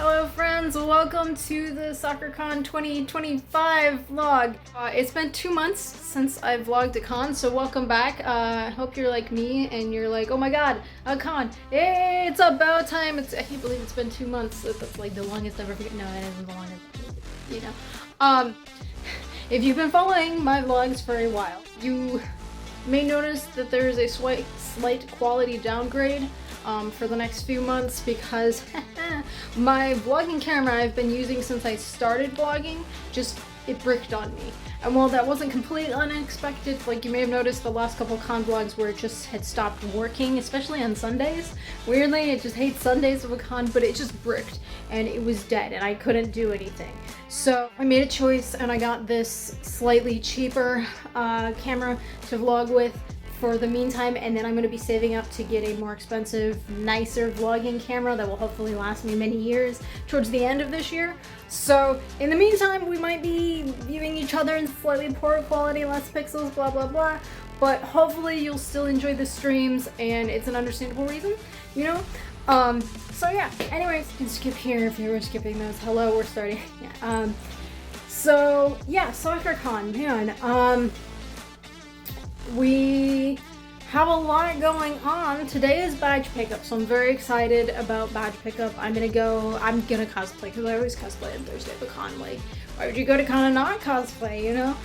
Hello friends, welcome to the Sakuracon 2025 vlog. It's been 2 months since I vlogged a con, so welcome back. I hope you're like me and you're like, oh my god, a con, hey, it's about time. I can't believe it's been 2 months. That's like the longest I've ever, no, that isn't the longest, you know. If you've been following my vlogs for a while, you may notice that there is a slight quality downgrade for the next few months because my vlogging camera I've been using since I started vlogging it bricked on me. And while that wasn't completely unexpected, like you may have noticed the last couple con vlogs where it just had stopped working, especially on Sundays. Weirdly, it just hates Sundays of a con, but it just bricked and it was dead and I couldn't do anything. So I made a choice and I got this slightly cheaper camera to vlog with for the meantime, and then I'm going to be saving up to get a more expensive, nicer vlogging camera that will hopefully last me many years towards the end of this year. So in the meantime, we might be viewing each other in slightly poorer quality, less pixels, blah blah blah, but hopefully you'll still enjoy the streams and it's an understandable reason, you know? So yeah, anyways, you can skip here if you were skipping those. Hello, we're starting. Yeah. So yeah, Sakuracon, man. We have a lot going on. Today is badge pickup, so I'm very excited about badge pickup. I'm gonna cosplay because I always cosplay on Thursday at con. Like, why would you go to con and not cosplay, you know?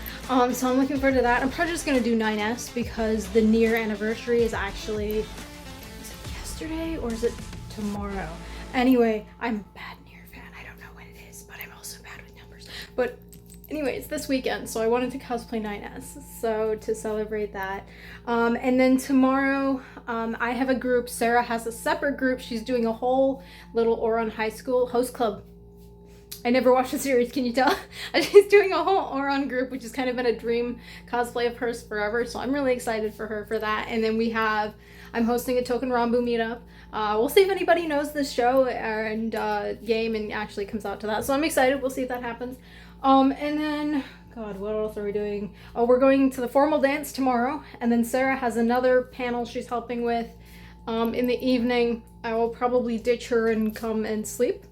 So I'm looking forward to that. I'm probably just gonna do 9S because the near anniversary is actually, is it yesterday or is it tomorrow? Anyway, I'm a bad Nier fan. I don't know when it is, but I'm also bad with numbers. But anyways, this weekend, so I wanted to cosplay 9S, so to celebrate that. And then tomorrow, I have a group. Sarah has a separate group. She's doing a whole little Oron High School host club. I never watched the series, can you tell? She's doing a whole Oron group, which has kind of been a dream cosplay of hers forever, so I'm really excited for her for that. And then I'm hosting a Token Rambu meetup. We'll see if anybody knows this show and game and actually comes out to that, so I'm excited. We'll see if that happens. And then, God, what else are we doing? Oh, we're going to the formal dance tomorrow, and then Sarah has another panel she's helping with in the evening. I will probably ditch her and come and sleep.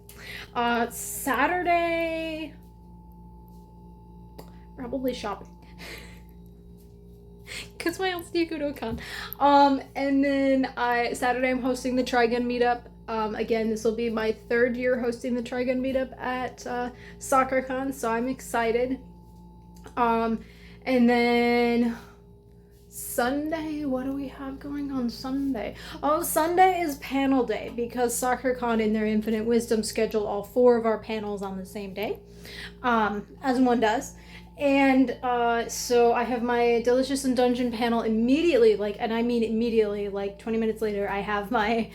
Saturday, probably shopping. Because why else do you go to a con? And then Saturday I'm hosting the Trigun meetup. Again, this will be my 3rd year hosting the Trigun meetup at Sakuracon, so I'm excited. And then Sunday, what do we have going on Sunday? Oh, Sunday is panel day because Sakuracon in their infinite wisdom scheduled all 4 of our panels on the same day, as one does. And so I have my Delicious and Dungeon panel immediately, and I mean immediately, 20 minutes later, I have my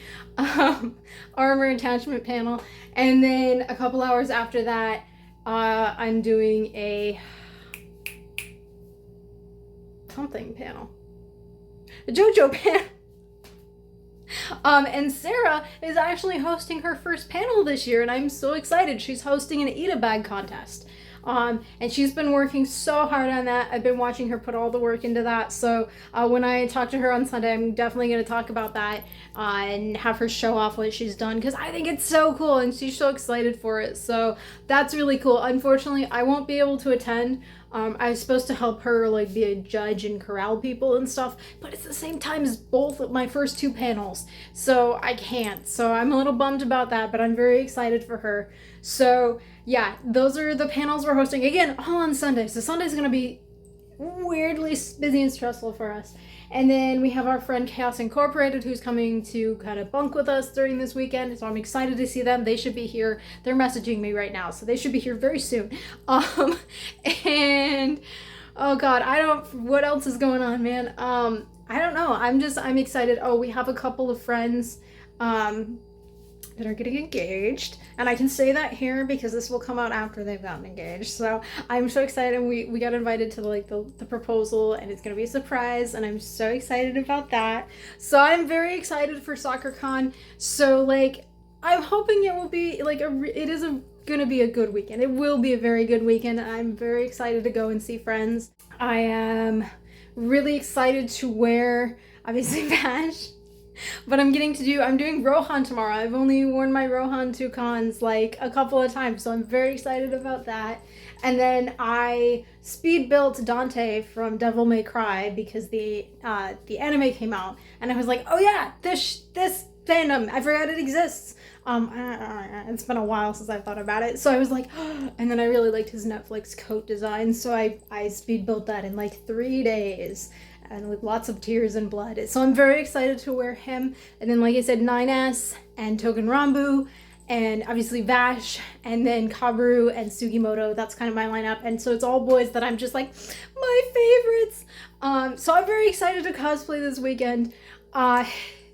armor attachment panel. And then a couple hours after that, I'm doing a something panel. A JoJo panel. And Sarah is actually hosting her first panel this year, and I'm so excited. She's hosting an eat-a-bag contest. And she's been working so hard on that. I've been watching her put all the work into that. So when I talk to her on Sunday, I'm definitely going to talk about that and have her show off what she's done because I think it's so cool and she's so excited for it. So that's really cool. Unfortunately, I won't be able to attend. I was supposed to help her be a judge and corral people and stuff, but it's the same time as both of my first 2 panels, so I can't. So I'm a little bummed about that, but I'm very excited for her. So yeah, those are the panels we're hosting. Again, all on Sunday. So Sunday's gonna be weirdly busy and stressful for us. And then we have our friend Chaos Incorporated who's coming to kind of bunk with us during this weekend. So I'm excited to see them. They should be here. They're messaging me right now, so they should be here very soon. And oh God, what else is going on, man? I don't know. I'm excited. Oh, we have a couple of friends that are getting engaged, and I can say that here because this will come out after they've gotten engaged. So I'm so excited. We got invited to the proposal, and it's gonna be a surprise, and I'm so excited about that. So I'm very excited for Sakuracon. So I'm hoping it will be gonna be a good weekend. It will be a very good weekend. I'm very excited to go and see friends. I am really excited to wear obviously badge But I'm doing Rohan tomorrow. I've only worn my Rohan to cons like a couple of times, so I'm very excited about that. And then I speed built Dante from Devil May Cry because the anime came out, and I was like, oh yeah, this fandom, I forgot it exists. It's been a while since I've thought about it, so I was like, and then I really liked his Netflix coat design, so I speed built that in like 3 days, and with lots of tears and blood. So I'm very excited to wear him. And then, like I said, 9S and Togen Rambu, and obviously Vash, and then Kaboru and Sugimoto. That's kind of my lineup, and so it's all boys that I'm just like, my favorites. So I'm very excited to cosplay this weekend.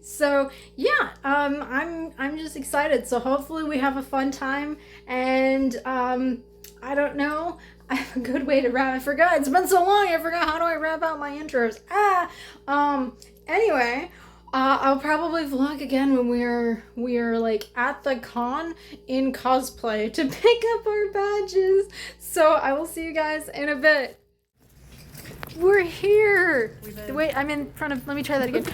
So yeah, I'm just excited. So hopefully we have a fun time, and I don't know. I have a good way to wrap. I forgot. It's been so long. I forgot how do I wrap out my intros. Anyway, I'll probably vlog again when we are like at the con in cosplay to pick up our badges. So I will see you guys in a bit. We're here. Wait, I'm in front of. Let me try that again.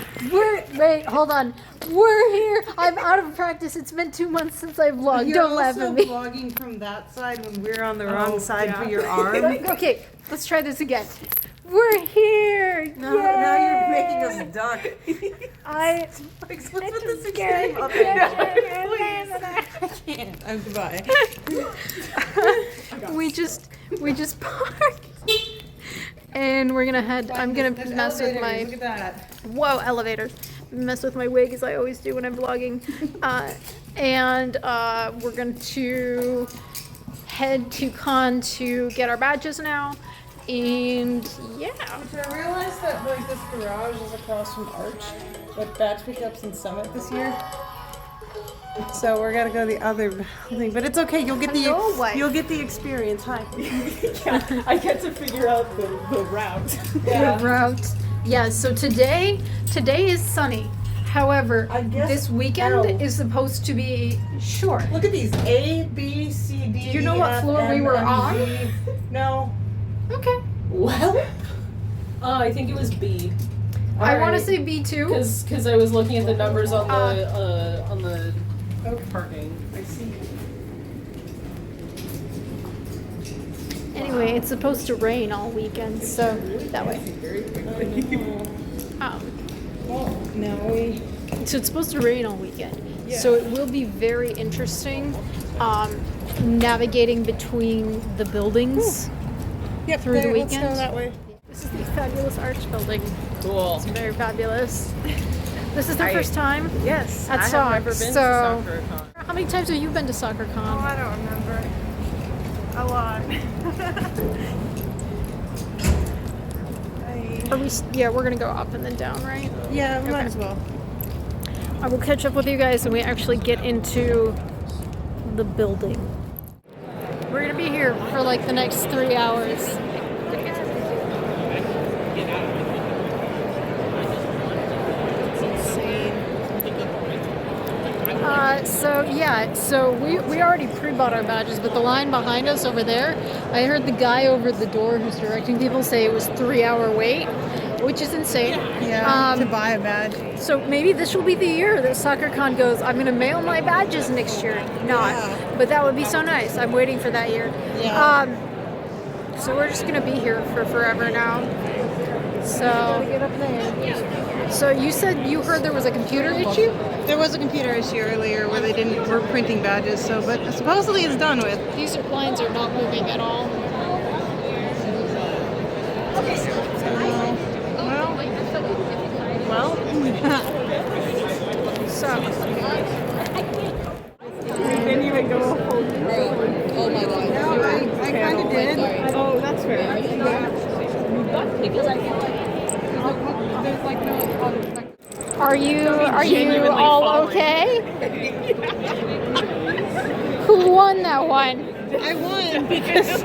Wait, hold on. We're here. I'm out of practice. It's been 2 months since I vlogged. You're Don't laugh at me. also vlogging from that side when we're on the wrong side for your arm. Okay, let's try this again. We're here. No, now you're making us duck. Let's put this again. Please. I can't. I'm goodbye. We just parked. And we're gonna head. I'm gonna mess with my. Look at that. Whoa, elevators! Mess with my wig as I always do when I'm vlogging. And we're going to head to con to get our badges now. And yeah. I realized that like this garage is across from Arch, with badge pickups in Summit this year. So we're gonna go the other building, but it's okay. You'll get the experience. Hi. Yeah, I get to figure out the route. Yeah. The route. Yeah. So today is sunny. However, this weekend is supposed to be short. Look at these A, B, C, D. Do you know what floor we were on? No. Okay. Well, I think it was B. I want to say B2. Because I was looking at the numbers on the parking. I see. Anyway, it's supposed to rain all weekend, so that way. So it's supposed to rain all weekend. Yeah. So it will be very interesting navigating between the buildings through the weekend. Let's go that way. This is the fabulous Arch building. Cool. It's very fabulous. This is the first time? Yes. At I SOC. have never been to Sakuracon. How many times have you been to Sakuracon? Oh, I don't remember. A lot. We're gonna go up and then down, right? Yeah, might as well. I will catch up with you guys when we actually get into the building. We're gonna be here for like the next 3 hours. So we already pre-bought our badges, but the line behind us over there, I heard the guy over the door who's directing people say it was 3-hour wait, which is insane. Yeah, to buy a badge. So maybe this will be the year that Sakuracon goes, I'm going to mail my badges next year. But that would be so nice. I'm waiting for that year. Yeah. So we're just going to be here for forever now. So Get up there. So you said you heard there was a computer issue? There was a computer issue earlier where they weren't printing badges, but supposedly it's done with. These lines are not moving at all. Well. So. We didn't even go a whole Oh my god. No, I kind of did. Oh, that's fair. Because I feel like there's like no other. Are you all okay? Who won that one? I won because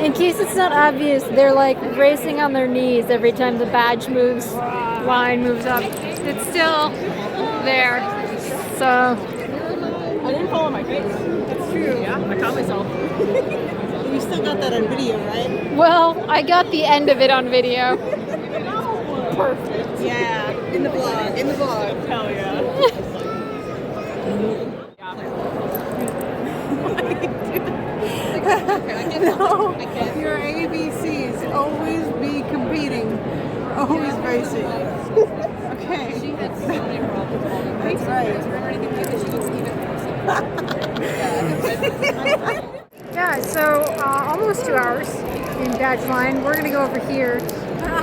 In case it's not obvious, they're like racing on their knees every time the badge line moves up. It's still there. So I didn't fall on my face. That's true. Yeah, I caught myself. You still got that on video, right? well, I got the end of it on video. Perfect. Yeah, in the vlog. In the vlog. Hell yeah. No, your ABCs always be competing, always racing. Okay. She had so many problems. That's right. Yeah, so almost 2 hours in badge line. We're gonna go over here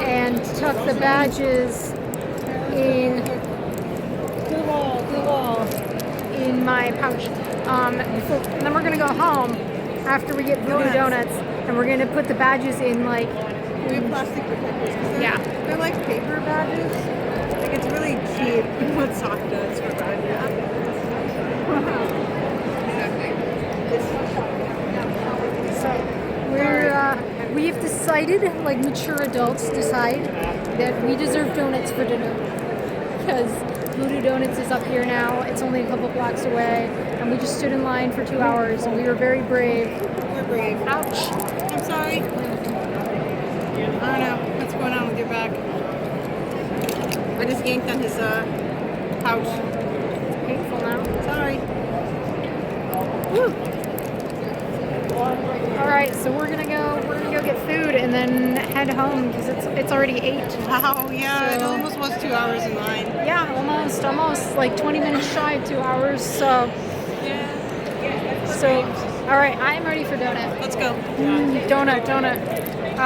and tuck the badges in the wall in my pouch. Then we're gonna go home after we get Voodoo Donuts, and we're gonna put the badges in like. We have plastic protectors. Yeah. They're like paper badges. Like it's really cheap. What sock does for badges. So we've decided, like mature adults decide, that we deserve donuts for dinner because Voodoo Donuts is up here now. It's only a couple blocks away, and we just stood in line for 2 hours, and we were very brave. We're brave. Ouch! I'm sorry. I don't know what's going on with your back. I just yanked on his pouch. Painful now. Sorry. Woo. All right, so we're gonna go get food and then head home because it's already 8. Wow, yeah, it So- almost was 2 hours in line. Yeah, almost like 20 minutes shy of 2 hours. So, all right, I am ready for donut. Let's go. Donut.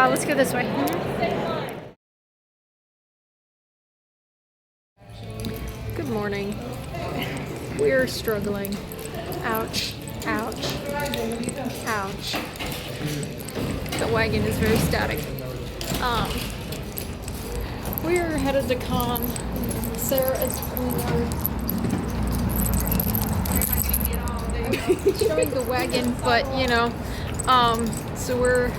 Let's go this way. Good morning. We're struggling. Ouch. Ouch. Ouch. The wagon is very static. We're headed to con. Sarah is showing the wagon, but you know, so we're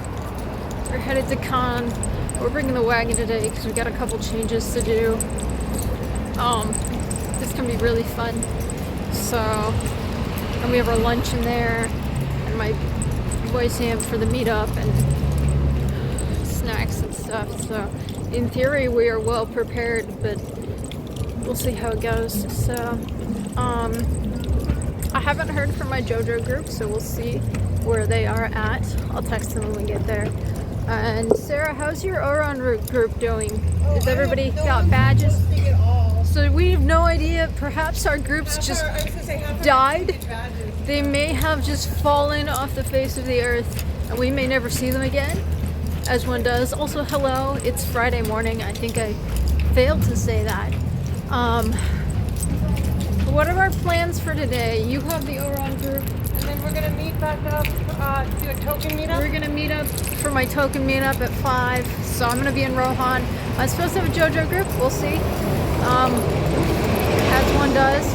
headed to con. We're bringing the wagon today because we got a couple changes to do. This can be really fun. So, and we have our lunch in there, and my voice amp for the meetup, and snacks and stuff. So, in theory, we are well prepared, but we'll see how it goes. So, I haven't heard from my JoJo group, so we'll see where they are at. I'll text them when we get there. And Sarah, how's your Oron group doing? Is everybody got badges? So we have no idea. Perhaps our groups just died. They may have just fallen off the face of the earth, and we may never see them again, as one does. Also, hello, it's Friday morning. I think I failed to say that. What are our plans for today? You have the Oron group. And then we're gonna meet back up to do a token meetup. We're gonna meet up for my token meetup at 5. So I'm gonna be in Rohan. I'm supposed to have a JoJo group. We'll see. As one does.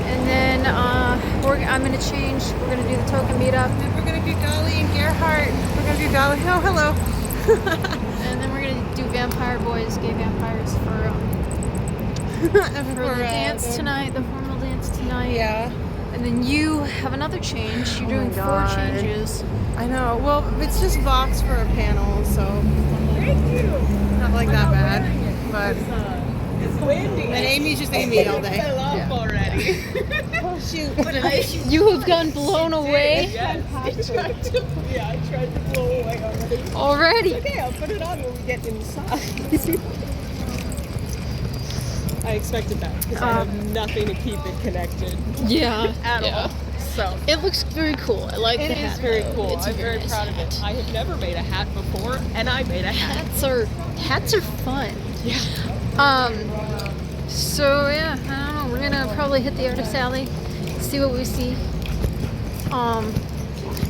And then I'm gonna change. We're gonna do the token meetup. And then we're gonna do Dolly and Gerhardt. We're gonna do Dolly. Oh, hello. And then we're gonna do Vampire Boys, Gay Vampires for the dance tonight, the formal dance tonight. Yeah. And then you have another change. You're doing 4 God. changes. I know. Well, it's just Vox for a panel, so not like that bad. But It's windy. and Amy's just Amy all day. Fell off already. Oh shoot! What did I shoot? You have gone blown away Yes. I tried to blow away already. already. Okay, I'll put it on when we get inside. I expected that because I have nothing to keep it connected Yeah. at all. So It looks very cool. I like it the is hat. very though. cool. It's a I'm very nice proud of hat. it. I have never made a hat before, and I made a hat. Hats are fun. Yeah. So yeah, I don't know. We're gonna probably hit the artist alley, see what we see.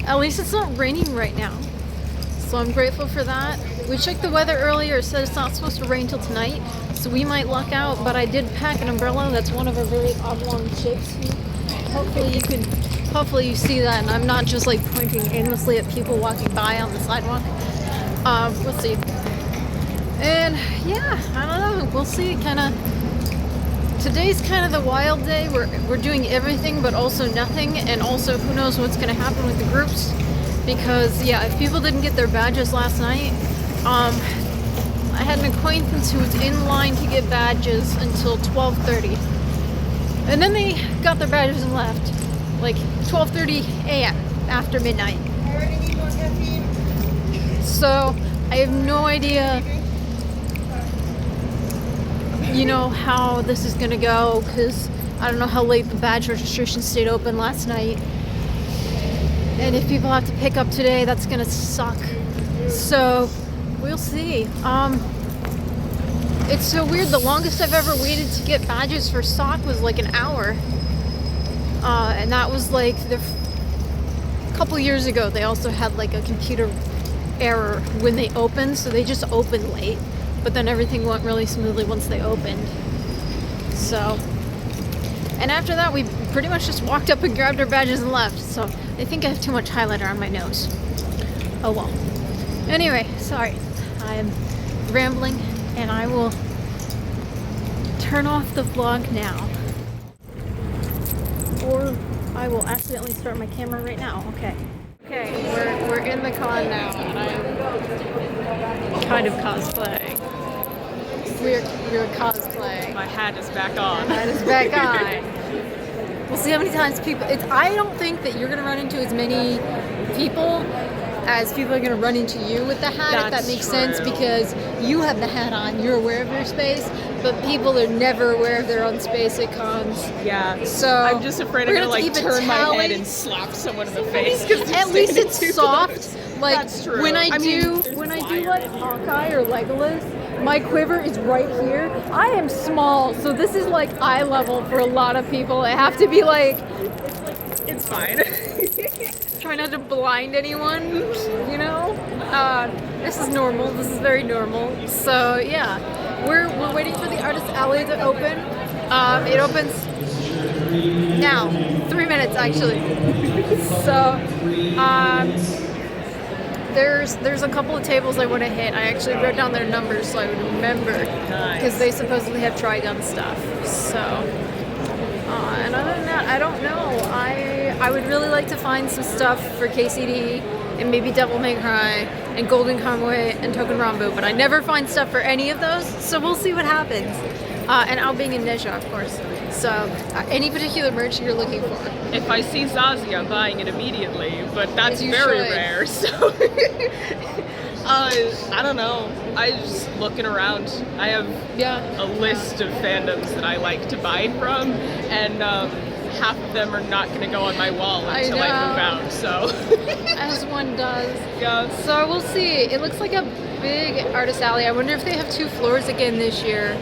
At least it's not raining right now, so I'm grateful for that. We checked the weather earlier. It said it's not supposed to rain till tonight, so we might luck out. But I did pack an umbrella. That's one of our very oblong shapes here. Hopefully you see that, and I'm not just like pointing aimlessly at people walking by on the sidewalk. We'll see. And yeah, I don't know. We'll see. Today's kind of the wild day. We're doing everything but also nothing, and also who knows what's going to happen with the groups. Because yeah, if people didn't get their badges last night, I had an acquaintance who was in line to get badges until 12:30. And then they got their badges and left. Like 12:30 a.m. after midnight. I already need more caffeine. So I have no idea, you know, how this is gonna go, because I don't know how late the badge registration stayed open last night. And if people have to pick up today, that's gonna suck. So we'll see. It's so weird. The longest I've ever waited to get badges for SOC was like an hour. And that was like a couple years ago. They also had like a computer error when they opened, so they just opened late. But then everything went really smoothly once they opened. So, and after that, we pretty much just walked up and grabbed our badges and left. So I think I have too much highlighter on my nose. Oh well. Anyway, sorry. I'm rambling, and I will turn off the vlog now. Or I will accidentally start my camera right now. Okay. Okay, we're in the con now, and I'm kind of cosplaying. We're cosplaying. My hat is back on. My hat is back on. We'll see how many times people. I don't think that you're gonna run into as many people as people are gonna run into you with the hat. If that makes sense, because you have the hat on, you're aware of your space, but people are never aware of their own space at cons. Yeah. So I'm just afraid I'm gonna like turn my head and slap someone in the face. At least it's soft. Like That's true. when I do there's like Hawkeye or Legolas, my quiver is right here. I am small, so this is like eye level for a lot of people. I have to be like, it's fine. try not to blind anyone, you know? This is normal. This is very normal. So yeah, we're waiting for the Artist Alley to open. It opens now, 3 minutes actually. So there's a couple of tables I want to hit. I actually wrote down their numbers so I would remember, because they supposedly have Trigun stuff. So and other than that, I don't know. I would really like to find some stuff for KCD and maybe Devil May Cry and Golden Convoy and Token Rambo, but I never find stuff for any of those, so we'll see what happens. And I'll being in Ninja, of course. So any particular merch you're looking for? If I see Zazie, I'm buying it immediately, but that's very should. rare, so I don't know. I just looking around. I have a list of fandoms that I like to buy from, and half of them are not going to go on my wall until I move out, so. As one does. Yeah. So we'll see. It looks like a big Artist Alley. I wonder if they have 2 floors again this year.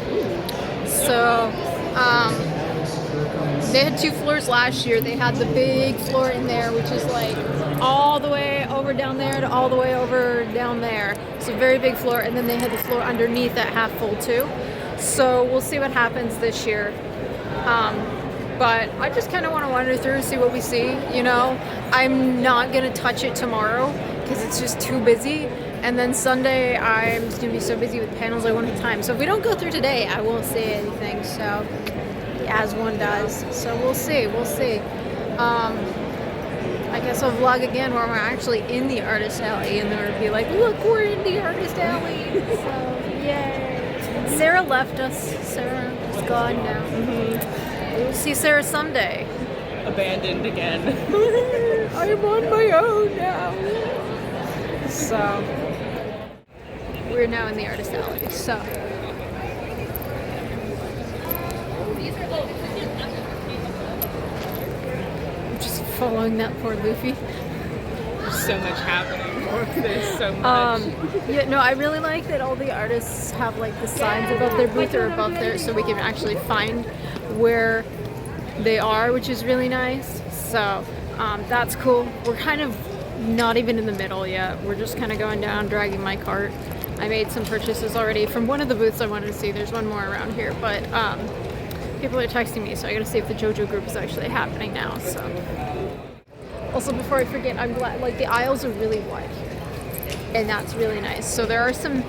So, they had 2 floors last year. They had the big floor in there, which is like all the way over down there to all the way over down there. It's a very big floor, and then they had the floor underneath that half full too. So we'll see what happens this year. But I just kind of want to wander through, see what we see, you know. I'm not going to touch it tomorrow because it's just too busy. And then Sunday, I'm just going to be so busy with panels I won't have time. So if we don't go through today, I won't say anything. So, as one does. So we'll see. We'll see. I guess I'll vlog again where we're actually in the Artist Alley. And then it'll be like, look, we're in the Artist Alley. So, yay. Sarah left us. Sarah is gone now. Mm-hmm. We'll see Sarah someday. Abandoned again. I am on my own now. So, we're now in the Artist Alley. So, I'm just following that poor Luffy. There's so much happening. There's so much. Yeah, no, I really like that all the artists have like the signs above their booth or above there, so we can actually find where they are, which is really nice. So that's cool. We're kind of not even in the middle yet. We're just kind of going down, dragging my cart. I made some purchases already from one of the booths I wanted to see. There's one more around here, but people are texting me, so I gotta see if the JoJo group is actually happening now. So also, before I forget, I'm glad, like, the aisles are really wide here, and that's really nice. So there are some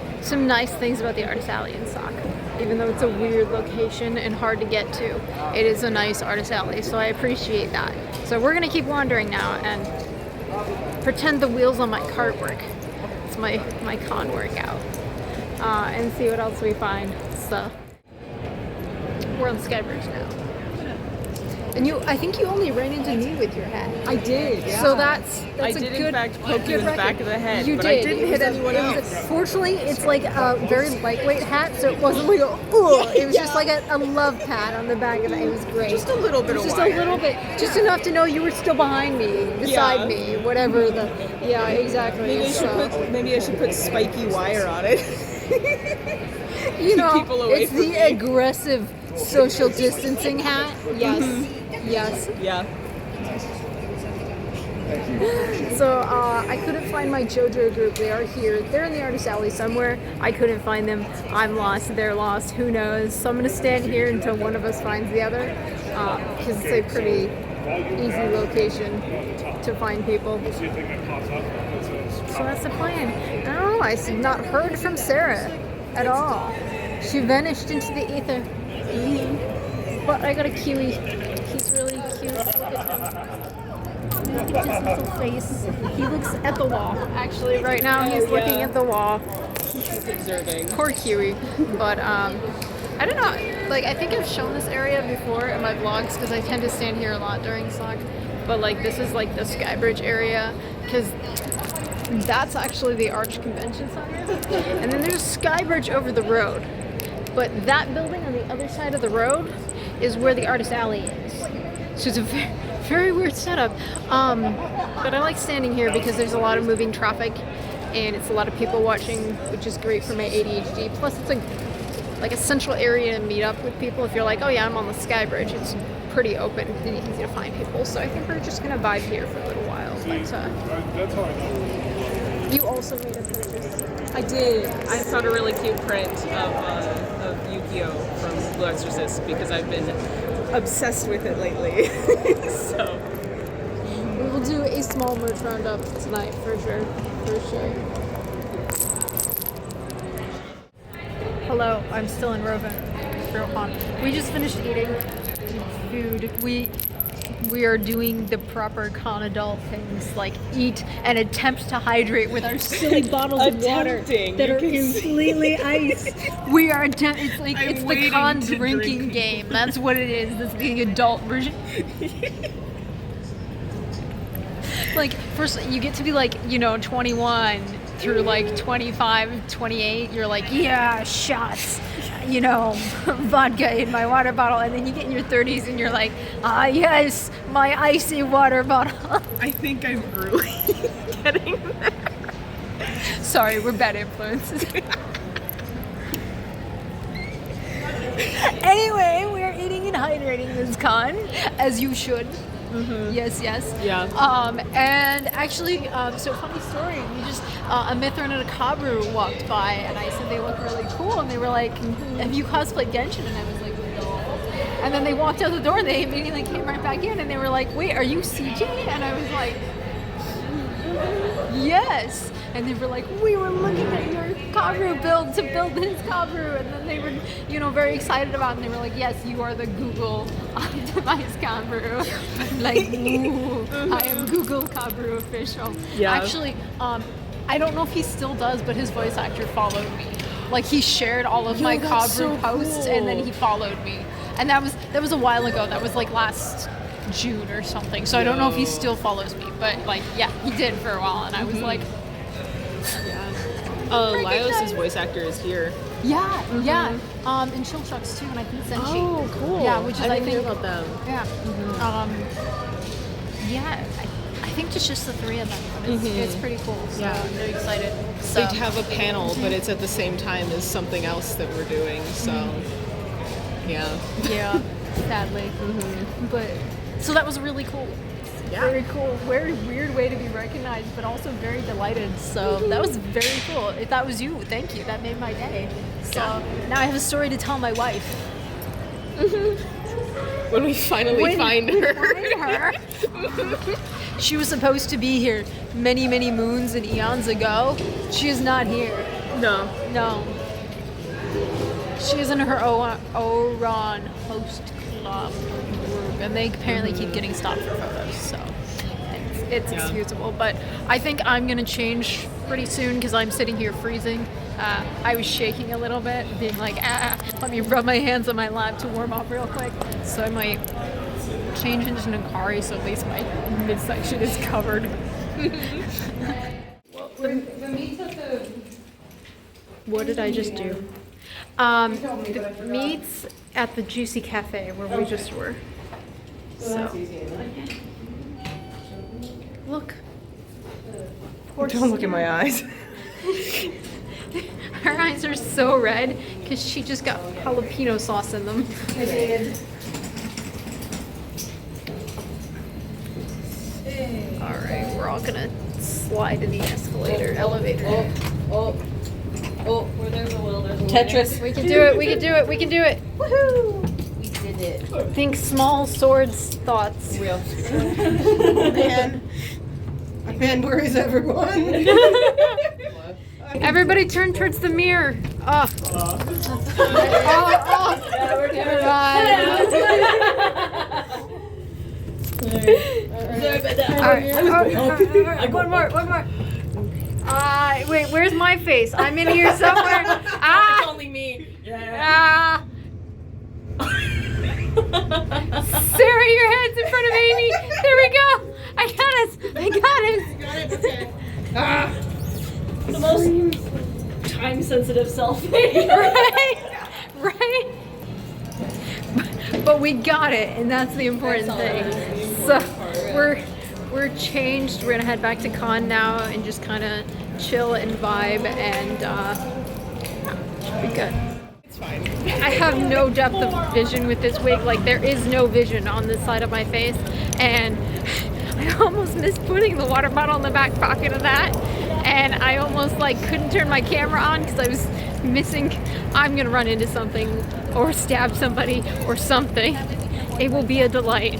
nice things about the Artist Alley in SOC. Even though it's a weird location and hard to get to, it is a nice Artist Alley, so I appreciate that. So we're gonna keep wandering now and pretend the wheels on my cart work. It's my con workout. and see what else we find. So we're on Skybridge now. And I think you only ran into me with your hat. I did. Yeah. So that's I a did good, in fact poke you in the back of the head. You but did. I didn't hit anyone else. Fortunately, it's like a very lightweight hat, so it wasn't like it was just like a love pat on the back of it. It was great. Just a little bit of just wire. a little bit, just enough to know you were still behind me, beside me, whatever the. Yeah, exactly. Maybe I should put spiky wire on it. You know, people away it's from the me. aggressive social distancing hat. Yes. Yes. Yeah. So I couldn't find my JoJo group. They are here. They're in the artist alley somewhere. I couldn't find them. I'm lost. They're lost. Who knows? So I'm gonna stand here until one of us finds the other, because it's a pretty easy location to find people. So that's the plan. No, I've not heard from Sarah at all. She vanished into the ether. But I got a kiwi. He's really cute. Look at him. His little face. He looks at the wall. Actually, right now he's looking at the wall. He's observing. Poor kiwi. But I don't know. Like, I think I've shown this area before in my vlogs because I tend to stand here a lot during SOC. But like, this is like the Skybridge area because that's actually the Arch Convention Center. And then there's Skybridge over the road. But that building on the other side of the road is where the artist alley is. So it's a very, very weird setup. But I like standing here because there's a lot of moving traffic and it's a lot of people watching, which is great for my ADHD. Plus it's like a central area to meet up with people. If you're like, oh yeah, I'm on the Skybridge, it's pretty open and easy to find people. So I think we're just gonna vibe here for a little while. But you also made a purchase. I did. I found a really cute print of Yu-Gi-Oh from Blue Exorcist because I've been obsessed with it lately. So we will do a small merch roundup tonight for sure. Hello, I'm still in Rohan. We just finished eating food. We are doing the proper con adult things like eat and attempt to hydrate with our silly bottles of water that are completely iced. We are it's the con drinking game. That's what it is. That's the adult version. Like, first you get to be like, 21 through like 25, 28, you're like, yeah, shots, vodka in my water bottle. And then you get in your 30s and you're like, yes, my icy water bottle. I think I'm really getting there. Sorry, we're bad influences. Anyway, we're eating and hydrating this con, as you should. Mm-hmm. Yes. Yeah. And actually, so funny story. We just a Mithrin and a Kabru walked by, and I said they look really cool, and they were like, "Have you cosplayed Genshin?" And I was like, "No." And then they walked out the door, and they immediately came right back in, and they were like, "Wait, are you CJ?" And I was like, "Yes." And they were like, "We were looking at your Kabru build to build his Kabru," and then they were, very excited about it, and they were like, "Yes, you are the Google optimized Kabru." I'm like, ooh, I am Google Kabru official. Yeah. Actually, I don't know if he still does, but his voice actor followed me. Like, he shared all of my Kabru posts, and then he followed me. And that was a while ago. That was like last June or something. So I don't know if he still follows me, but like, yeah, he did for a while, and I was like, Lyos' voice actor is here. yeah, and Chill Trucks too, and I think Senshi. Oh, cool. Yeah, which is I didn't know about them. Yeah. Yeah, I think it's just the three of them, but it's pretty cool. So I'm very excited. So They'd have a panel, but it's at the same time as something else that we're doing. So, yeah. Yeah, sadly. But so that was really cool. Yeah. Very cool. Very weird way to be recognized, but also very delighted. So that was very cool. If that was you, thank you. That made my day. So now I have a story to tell my wife. When we finally find her. She was supposed to be here many, many moons and eons ago. She is not here. No. She is in her Oran host club group, and they apparently keep getting stopped for photos, so it's excusable. But I think I'm gonna change pretty soon because I'm sitting here freezing, I was shaking a little bit, being like, let me rub my hands on my lap to warm up real quick. So I might change into Nakari so at least my midsection is covered. What did I just do? The meets at the Juicy Cafe where we just were. So, look. Don't look in my eyes. Her eyes are so red because she just got jalapeno sauce in them. I did. Alright, we're all gonna slide in the elevator. Oh, where there's a will, there's a way. Tetris. We can do it, we can do it, we can do it! Woohoo! We did it. Think small swords thoughts. Real. Man, where is everyone? Everybody turn towards the mirror. Oh. One more. Wait, where's my face? I'm in here somewhere. It's only me. Sarah, your head's in front of Amy. There we go. I got it. The most time-sensitive selfie. Right. But we got it, and that's the important thing. So we're changed. We're gonna head back to con now and just kind of chill and vibe, and should be good. It's fine. I have no depth of vision with this wig. Like, there is no vision on this side of my face, and I almost missed putting the water bottle in the back pocket of that, and I almost like couldn't turn my camera on because I was missing. I'm gonna run into something or stab somebody or something. It will be a delight.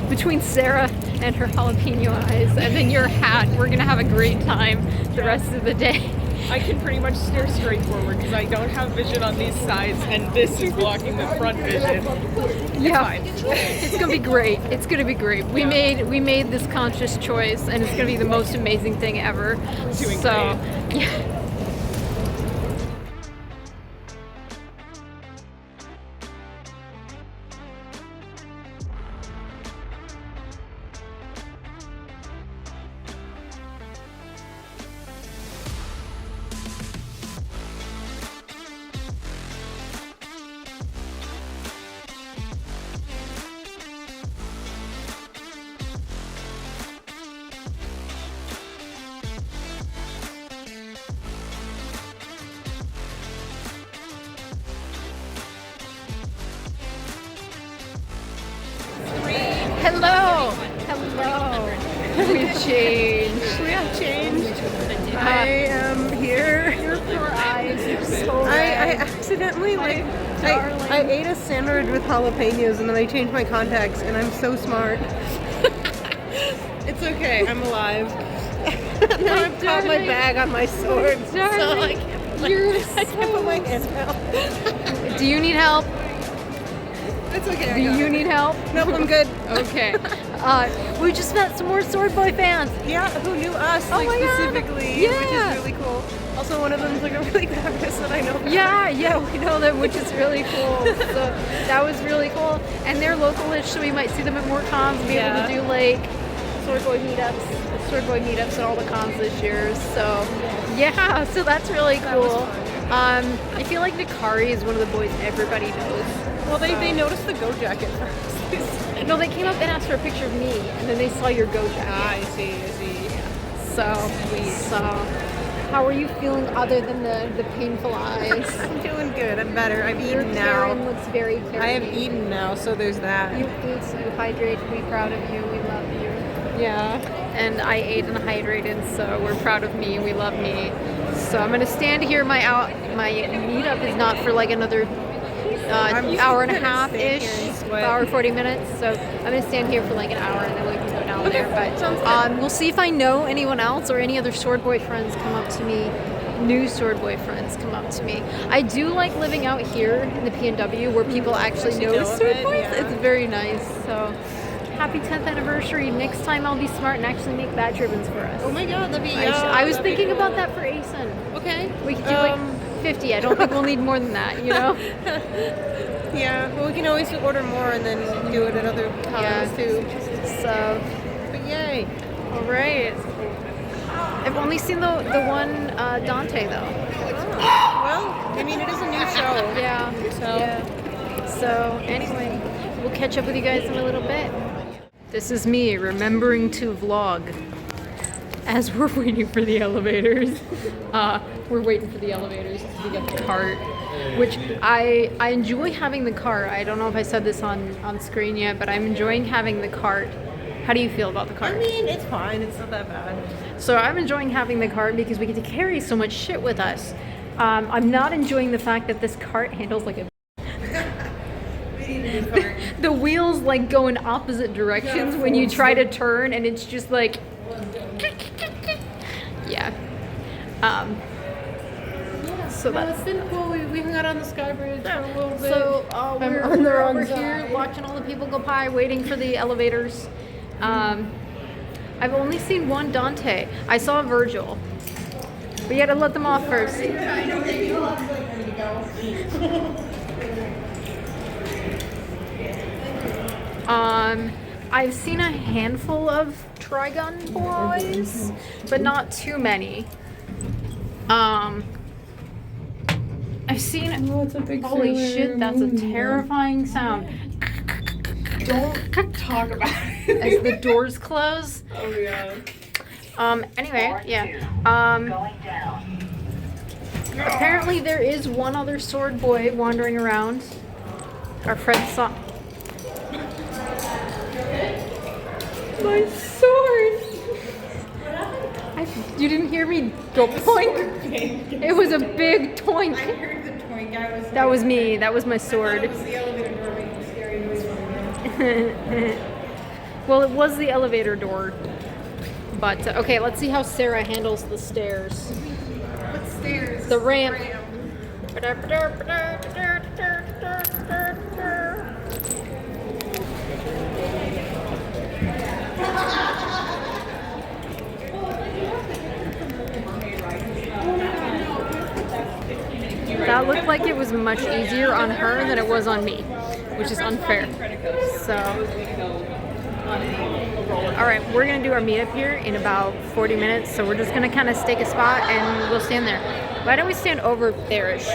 Between Sarah and her jalapeno eyes and then your hat, we're gonna have a great time the rest of the day. I can pretty much stare straight forward because I don't have vision on these sides, and this is blocking the front vision. Yeah, Fine. it's gonna be great. It's gonna be great. We made this conscious choice, and it's gonna be the most amazing thing ever. Doing so, great. yeah. Hello. We changed. We have changed. I am here. Your poor eyes are so I accidentally I ate a sandwich with jalapenos and then I changed my contacts and I'm so smart. It's okay, I'm alive. Now I've caught my bag on my sword, so I can't put my hand out. Do you need help? It's okay. Do you need help? Nope, I'm good. Okay. We just met some more Sword Boy fans. Yeah, who knew us Oh my God. specifically, Yeah. which is really cool. Also, one of them is like a really good artist that I know. Yeah, we know them, which is really cool. So that was really cool. And they're localish, so we might see them at more cons and be able to do like Sword Boy meetups at all the cons this year. So yeah, so that's really cool. I feel like Nakari is one of the boys everybody knows. Well, they noticed the Go jacket first. No, they came up and asked for a picture of me, and then they saw your Go jacket. I see. So, how are you feeling other than the painful eyes? I'm doing good. I'm better. I've Your eaten now. Karen looks very Karen. I have eaten now, so there's that. You eat, you hydrate. We're proud of you. We love you. Yeah. And I ate and hydrated, so we're proud of me. We love me. So I'm gonna stand here. My meetup is not for like another hour and a half ish, hour 40 minutes. So I'm gonna stand here for like an hour and then we can go down there. But we'll see if I know anyone else or any other Sword Boy friends come up to me. New Sword Boy friends come up to me. I do like living out here in the PNW where people actually know Sword Boys. Yeah. It's very nice. So happy 10th anniversary. Next time I'll be smart and actually make badge ribbons for us. Oh my god, that'd be. I was thinking about that for ASIN. Okay. We could do like 50. I don't think we'll need more than that, you know? Yeah, well, we can always order more and then do it at other times too. So, but yay. All right. I've only seen the one Dante though. Well, I mean, it is a new show. Yeah. So anyway, we'll catch up with you guys in a little bit. This is me remembering to vlog as we're waiting for the elevators. We're waiting for the elevators to get the cart, which I enjoy having the cart. I don't know if I said this on screen yet, but I'm enjoying having the cart. How do you feel about the cart? I mean, it's fine. It's not that bad. So I'm enjoying having the cart because we get to carry so much shit with us. I'm not enjoying the fact that this cart handles like a the wheels like go in opposite directions when you try to turn, and it's just like yeah. So it's been cool. We hung out on the Sky Bridge for a little bit. So we're over here watching all the people go by, waiting for the elevators. I've only seen one Dante. I saw Virgil. We gotta let them off first. I've seen a handful of Trigun boys, but not too many. I've seen. Oh, it's a big holy shit! That's a terrifying sound. Don't talk about it. As the doors close. Oh yeah. Anyway, yeah. Apparently there is one other sword boy wandering around. Our friend saw. My sword! You didn't hear me go poink? It was a big toink. I heard the toink. That was me. That was my sword. It was the elevator door making scary noise. Well, it was the elevator door. But, okay, let's see how Sarah handles the stairs. What stairs? The ramp. That looked like it was much easier on her than it was on me, which is unfair. So, all right, we're gonna do our meetup here in about 40 minutes. So we're just gonna kind of stake a spot and we'll stand there. Why don't we stand over there-ish?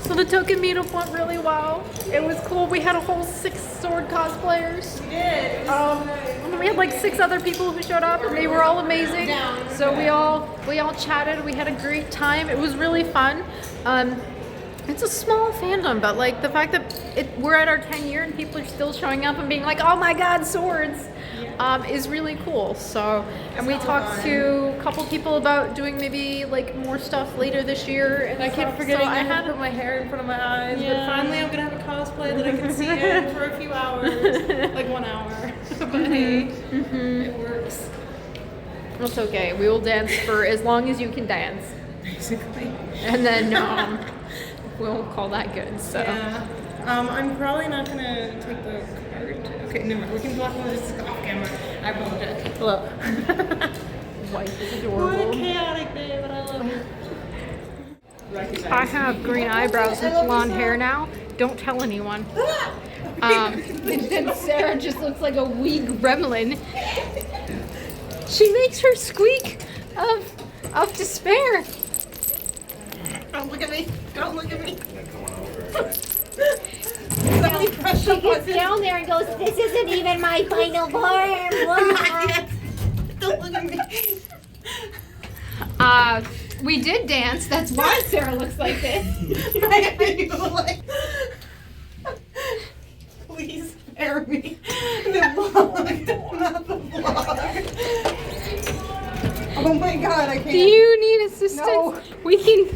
So the token meetup went really well. It was cool. We had a whole 6 sword cosplayers. We did. And we had like 6 other people who showed up, and they were all amazing. So we all chatted. We had a great time. It was really fun. It's a small fandom, but like the fact that we're at our 10 year and people are still showing up and being like, "Oh my God, swords!" Is really cool. So, and we talked to a couple people about doing maybe like more stuff later this year. And I kept forgetting so I had to put my hair in front of my eyes, but finally I'm gonna have a cosplay that I can see in for a few hours, like 1 hour. But hey, it works. It's okay. We will dance for as long as you can dance, Basically. and then we'll call that good. So. Yeah. I'm probably not gonna take the card. Okay, never mind. We can block this off camera. I apologize. Hello. Wife is What a adorable. chaotic day, but I love it. I have green eyebrows and blonde hair now. Don't tell anyone. And then Sarah just looks like a wee gremlin. She makes her squeak of despair. Don't look at me. Don't look at me. She gets down there and goes, "This isn't even my final form." Don't look at me. We did dance. That's why Sarah looks like this. Please spare me. The vlog, not the vlog. Oh my God, I can't. Do you need assistance? No. We can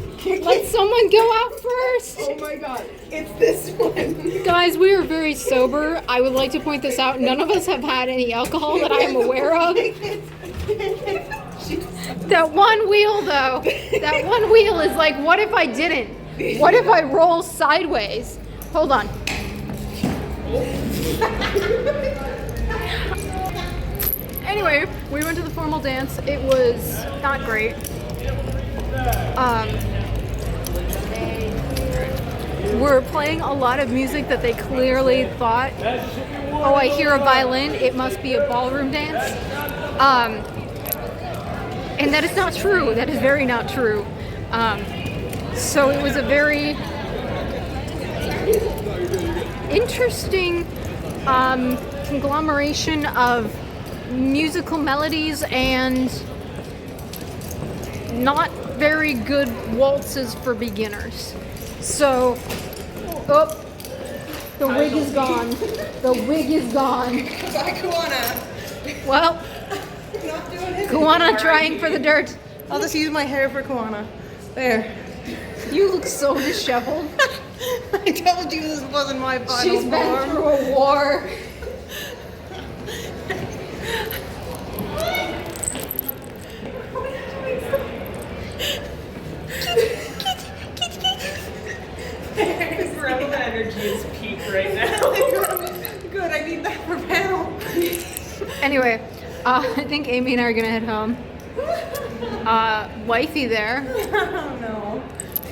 let someone go out first. Oh my God, it's this one. Guys, we are very sober. I would like to point this out. None of us have had any alcohol that I am aware of. That one wheel, though, that one wheel is like, what if I didn't? What if I roll sideways? Hold on. Anyway, we went to the formal dance. It was not great. We're playing a lot of music that they clearly thought, oh, I hear a violin, it must be a ballroom dance. And that is not true. That is very not true. So it was a very interesting conglomeration of musical melodies and not very good waltzes for beginners. So, oh, the wig is gone. The wig is gone. Bye, Kuana. Well, Not doing it. Kuana trying for the dirt. I'll just use my hair for Kuana. There. You look so disheveled. I told you this wasn't my final She's been form. through a war. Grandma energy is peak right now. Good, I need that for panel. Anyway, I think Amy and I are gonna head home. Wifey there. Oh no.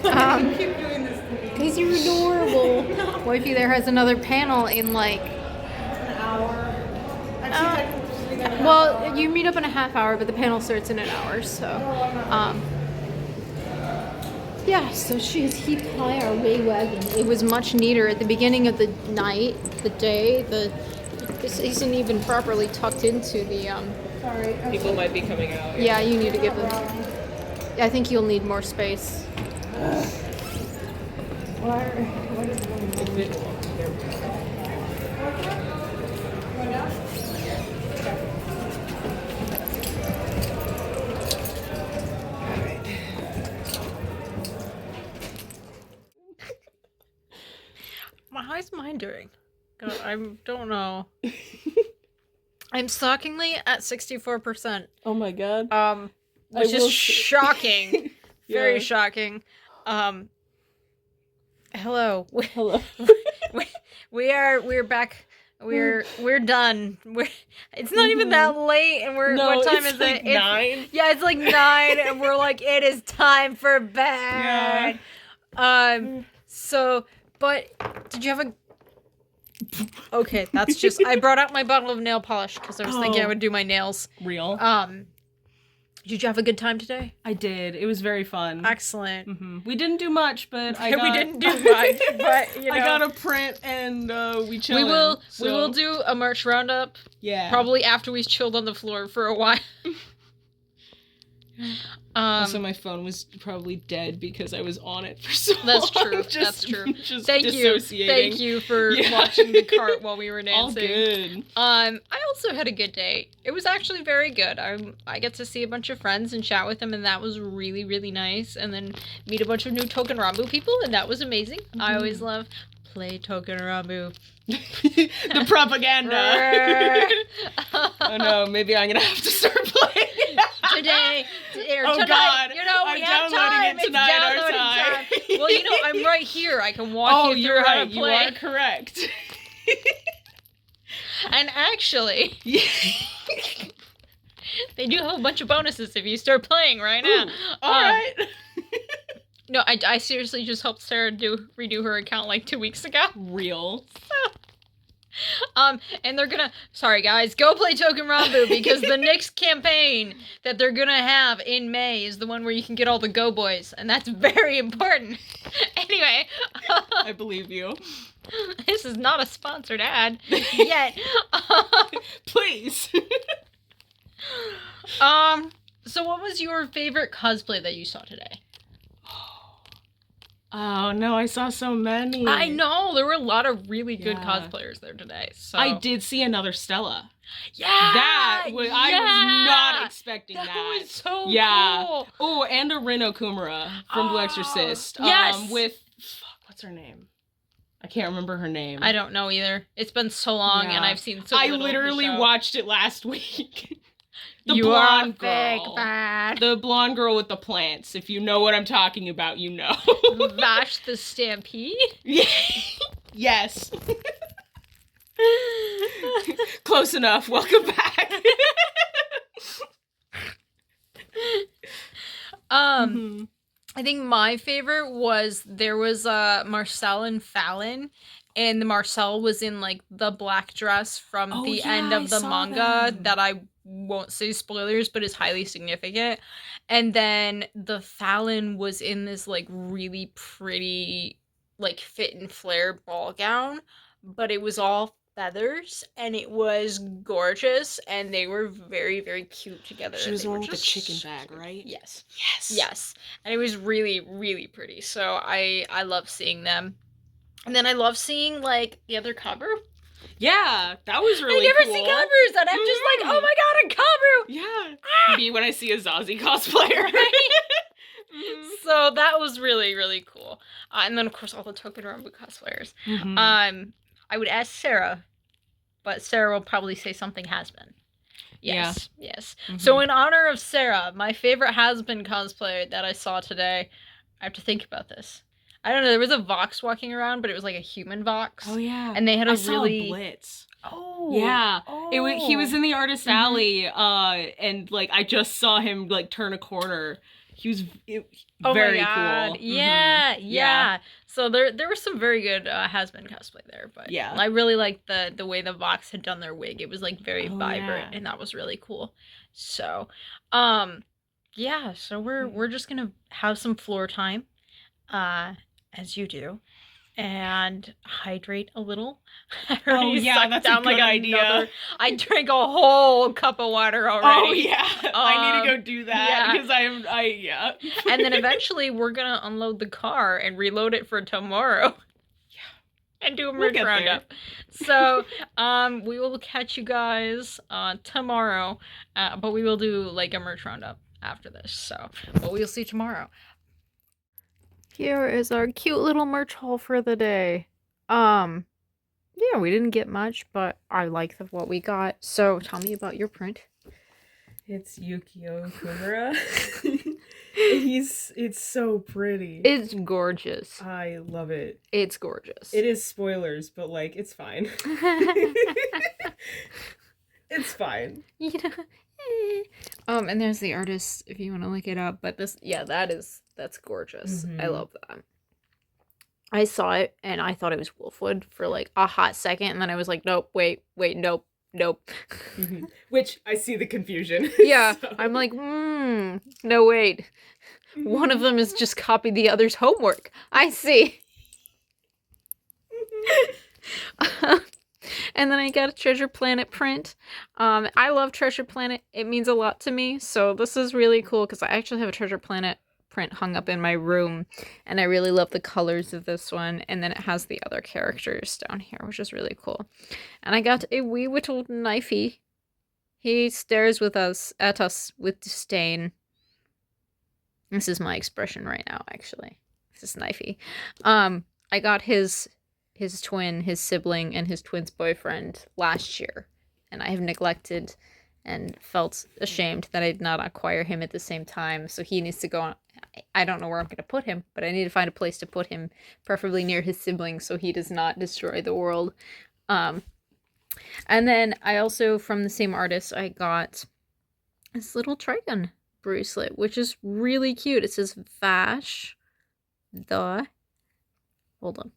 You keep doing this to me. Because you're adorable. Wifey there has another panel in like, An hour. Actually, technically, an well, hour. you meet up in a half hour, but the panel starts in an hour, so. Yeah, so she has heaped high our way wagon. It was much neater at the beginning of the night, the day. This isn't even properly tucked into the. Sorry. People might be coming out. Yeah, you need to give them. I think you'll need more space. What is going on? How's mine doing? God, I don't know. I'm shockingly at 64%. Oh my god. Which will is shocking. Very Yeah. shocking. Hello. Hello. We're back. We're done. It's not even that late, and what time is like it? 9. Yeah, it's like 9, and we're like, it is time for bed. So, but did you have a? Okay, that's just. I brought out my bottle of nail polish because I was thinking I would do my nails. Real. Did you have a good time today? I did. It was very fun. Excellent. We didn't do much, but I got... We didn't do much, but you know. I got a print and we chilled. We will do a merch roundup. Yeah. Probably after we've chilled on the floor for a while. Also, my phone was probably dead because I was on it for so That's long. true. That's true. Just Thank you for watching the cart while we were dancing. All good. I also had a good day. It was actually very good. I get to see a bunch of friends and chat with them, and that was really, really nice. And then meet a bunch of new Token Rambu people, and that was amazing. I always love play Token Rambu. The propaganda. Oh no, maybe I'm gonna have to start playing Tonight, God. you know, we I'm have downloading time. it tonight, It's aren't downloading I? time. Well, you know, I'm right here. I can walk you through how to You play. are correct. And actually, they do have a bunch of bonuses if you start playing right now. All right. No, I seriously just helped Sarah redo her account like 2 weeks ago. Real. And they're gonna, sorry guys, go play Token Rambu because the next campaign that they're gonna have in May is the one where you can get all the Go Boys, and that's very important. Anyway. I believe you. This is not a sponsored ad yet. Please. So what was your favorite cosplay that you saw today? Oh no, I saw so many. I know, there were a lot of really good Yeah. cosplayers there today. So I did see another Stella. Yeah, I was not expecting that. That was so cool. Oh, and a Rin Okumura from Blue Exorcist. Yes. With what's her name? I can't remember her name. I don't know either. It's been so long, Yeah. and I've seen so I little of the literally show. watched it last week. The You blonde are a fake girl. bad. The blonde girl with the plants. If you know what I'm talking about, you know. Vash the Stampede. Yeah. Yes. Close enough. Welcome back. I think my favorite was there was Marcel and Fallon, and the Marcel was in like the black dress from the end of the manga that I won't say spoilers, but is highly significant. And then the Fallon was in this like really pretty like fit and flare ball gown, but it was all feathers and it was gorgeous and they were very, very cute together. She was the one with the chicken bag, right? Yes. Yes. Yes. And it was really, really pretty. So I love seeing them. And then I love seeing like the other Kabu. Yeah, that was really I never cool. see Kabus and I'm just like, oh my god, a Kabu! Yeah. Me when I see a Zazie cosplayer. Right? So that was really, really cool. And then of course all the Token Rambu cosplayers. I would ask Sarah, but Sarah will probably say something has been. Yes, yeah. Yes. So in honor of Sarah, my favorite has been cosplayer that I saw today, I have to think about this. I don't know, there was a Vox walking around, but it was like a human Vox. Oh yeah. And they had a saw really... Blitz. Oh. Yeah. Oh. He was in the artist alley, and like I just saw him like turn a corner. He was very cool. Yeah. So there was some very good has-been cosplay there, but yeah, I really liked the way the Vox had done their wig. It was like very vibrant, and that was really cool. So, yeah. So we're just gonna have some floor time, as you do, and hydrate a little. Oh yeah, that's a good idea. I drank a whole cup of water already. Oh yeah, I need to go do that because yeah. And then eventually we're gonna unload the car and reload it for tomorrow. Yeah. And do a merch roundup. So we will catch you guys tomorrow, but we will do like a merch roundup after this. So, but we'll see you tomorrow. Here is our cute little merch haul for the day. Yeah, we didn't get much, but I like what we got. So tell me about your print. It's Yukio Kumura. It's so pretty. It's gorgeous. I love it. It's gorgeous. It is spoilers, but like it's fine. It's fine. Yeah. And there's the artist if you want to look it up, but that's gorgeous. I love that. I saw it and I thought it was Wolfwood for like a hot second, and then I was like, nope, wait, nope. Which I see the confusion. Yeah, so. I'm like, no, wait. One of them has just copied the other's homework. I see. And then I got a Treasure Planet print. I love Treasure Planet. It means a lot to me. So this is really cool because I actually have a Treasure Planet print hung up in my room, and I really love the colors of this one. And then it has the other characters down here, which is really cool. And I got a wee little knifey. He stares at us with disdain. This is my expression right now, actually. This is knifey. I got his twin, his sibling, and his twin's boyfriend last year, and I have neglected and felt ashamed that I did not acquire him at the same time. So he needs to go on. I don't know where I'm going to put him, but I need to find a place to put him, preferably near his siblings, so he does not destroy the world. And then I also, from the same artist, I got this little Trigon bracelet, which is really cute. It says Vash hold on.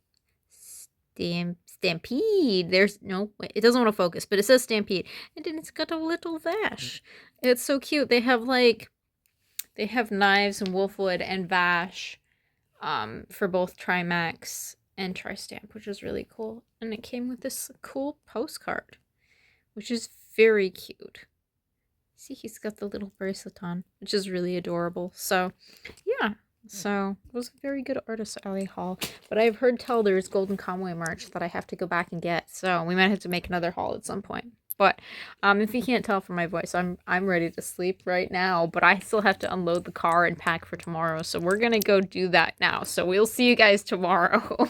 Stampede. There's no way. It doesn't want to focus, but it says Stampede. And then it's got a little Vash. It's so cute. They have knives and Wolfwood and Vash for both Trimax and Tri-Stamp, which is really cool. And it came with this cool postcard, which is very cute. See, he's got the little bracelet on, which is really adorable. So, yeah. So, it was a very good Artist Alley haul. But I've heard tell there's Golden Conway merch that I have to go back and get. So, we might have to make another haul at some point. But, if you can't tell from my voice, I'm ready to sleep right now. But I still have to unload the car and pack for tomorrow. So, we're going to go do that now. So, we'll see you guys tomorrow.